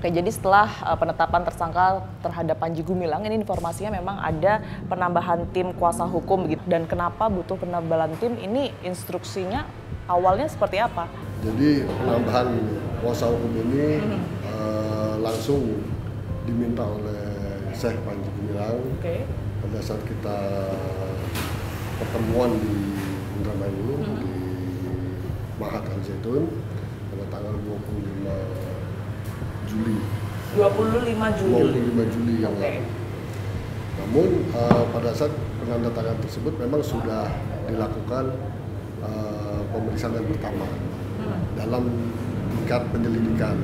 Oke, jadi setelah penetapan tersangka terhadap Panji Gumilang, ini informasinya memang ada penambahan tim kuasa hukum begitu. Dan kenapa butuh penambahan tim? Ini instruksinya awalnya seperti apa? Jadi penambahan kuasa hukum ini langsung diminta oleh Syekh Panji Gumilang. Pada saat kita pertemuan di Indramayu di Mahat Al Zaitun pada tanggal 25 Juli. 25 Juli yang lalu. Namun pada saat penandatanganan tersebut memang sudah dilakukan pemeriksaan yang pertama dalam tingkat penyelidikan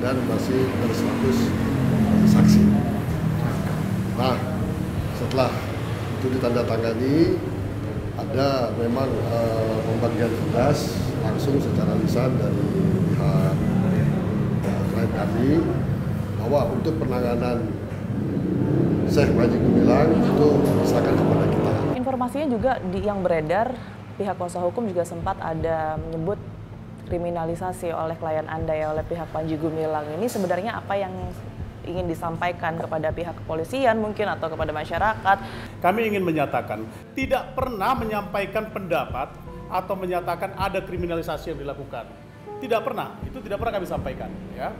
dan masih berstatus saksi. Nah, setelah itu ditandatangani, ada memang pembagian tugas langsung secara lisan dari pihak klien kami bahwa untuk penanganan Syekh Panji Gumilang itu diserahkan kepada kita. Informasinya juga yang beredar, pihak kuasa hukum juga sempat ada menyebut kriminalisasi oleh klien Anda ya, oleh pihak Panji Gumilang. Ini sebenarnya apa yang ingin disampaikan kepada pihak kepolisian mungkin atau kepada masyarakat? Kami ingin menyatakan tidak pernah menyampaikan pendapat atau menyatakan ada kriminalisasi yang dilakukan. Tidak pernah, itu tidak pernah kami sampaikan. Ya.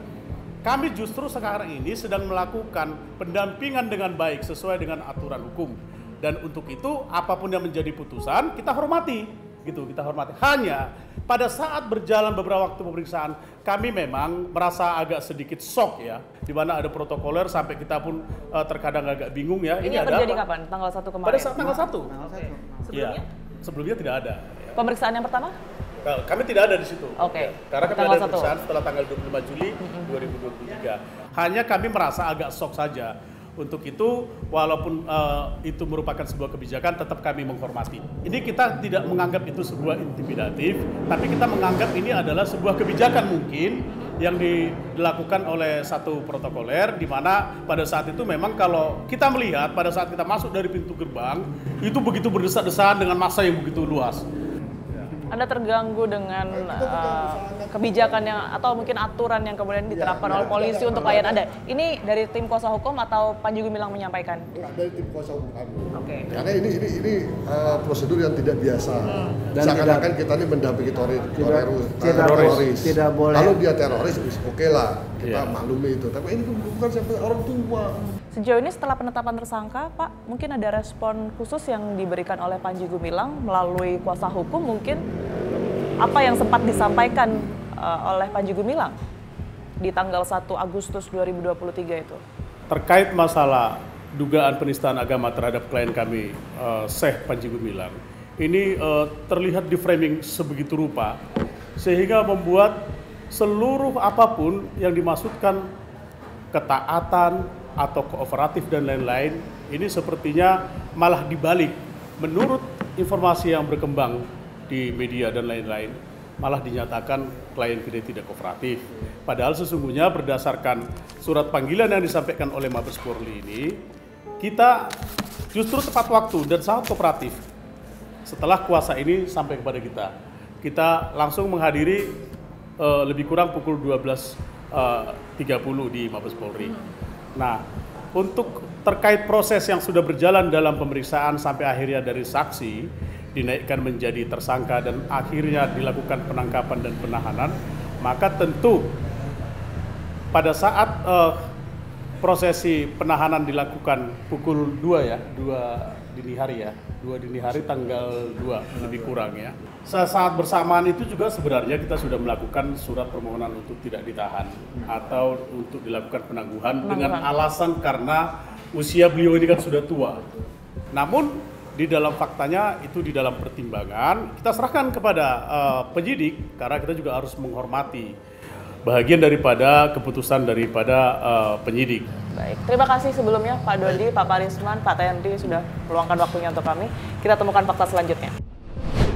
Kami justru sekarang ini sedang melakukan pendampingan dengan baik sesuai dengan aturan hukum. Dan untuk itu apapun yang menjadi putusan kita hormati, gitu kita hormati. Hanya pada saat berjalan beberapa waktu pemeriksaan kami memang merasa agak sedikit shock ya, di mana ada protokoler sampai kita pun terkadang agak bingung ya. Ini ada terjadi apa? Kapan? Tanggal 1 kemarin? Pada saat tanggal 1. Sebelumnya? Ya, sebelumnya tidak ada. Ya. Pemeriksaan yang pertama? Kami tidak ada di situ. Oke. Karena kami ada pemeriksaan setelah tanggal 25 Juli 2023. Hanya kami merasa agak shock saja. Untuk itu, walaupun itu merupakan sebuah kebijakan, tetap kami menghormati. Ini kita tidak menganggap itu sebuah intimidatif, tapi kita menganggap ini adalah sebuah kebijakan mungkin yang dilakukan oleh satu protokoler, di mana pada saat itu memang kalau kita melihat pada saat kita masuk dari pintu gerbang, itu begitu berdesak-desakan dengan massa yang begitu luas. Anda terganggu dengan kebijakan yang atau mungkin aturan yang kemudian diterapkan oleh polisi untuk klien Anda. Ini dari tim kuasa hukum atau Panji Gumilang menyampaikan? Dari tim kuasa hukum kami. Oke. Karena ini prosedur yang tidak biasa. Seakan-akan kita ini mendampingi teroris. Tidak boleh. Kalau dia teroris, oke lah kita maklumi itu. Tapi ini bukan sampai orang tua. Sejauh ini setelah penetapan tersangka, Pak, mungkin ada respon khusus yang diberikan oleh Panji Gumilang melalui kuasa hukum mungkin apa yang sempat disampaikan oleh Panji Gumilang di tanggal 1 Agustus 2023 itu? Terkait masalah dugaan penistaan agama terhadap klien kami, Syekh Panji Gumilang, ini terlihat di framing sebegitu rupa sehingga membuat seluruh apapun yang dimaksudkan ketaatan atau kooperatif dan lain-lain, ini sepertinya malah dibalik. Menurut informasi yang berkembang di media dan lain-lain, malah dinyatakan klien kita tidak kooperatif. Padahal sesungguhnya berdasarkan surat panggilan yang disampaikan oleh Mabes Polri ini, kita justru tepat waktu dan sangat kooperatif. Setelah kuasa ini sampai kepada kita langsung menghadiri lebih kurang pukul 12.30 di Mabes Polri. Nah, untuk terkait proses yang sudah berjalan dalam pemeriksaan sampai akhirnya dari saksi dinaikkan menjadi tersangka dan akhirnya dilakukan penangkapan dan penahanan, maka tentu pada saat prosesi penahanan dilakukan pukul 2 ya, 2 dini hari tanggal 2 lebih kurang ya. Saat bersamaan itu juga sebenarnya kita sudah melakukan surat permohonan untuk tidak ditahan atau untuk dilakukan penangguhan dengan alasan karena usia beliau ini kan sudah tua. Namun di dalam faktanya itu di dalam pertimbangan kita serahkan kepada penyidik karena kita juga harus menghormati bahagian daripada keputusan daripada penyidik. Baik, terima kasih sebelumnya Pak Dodi, Pak Parisman, Pak Tendri sudah meluangkan waktunya untuk kami. Kita temukan fakta selanjutnya.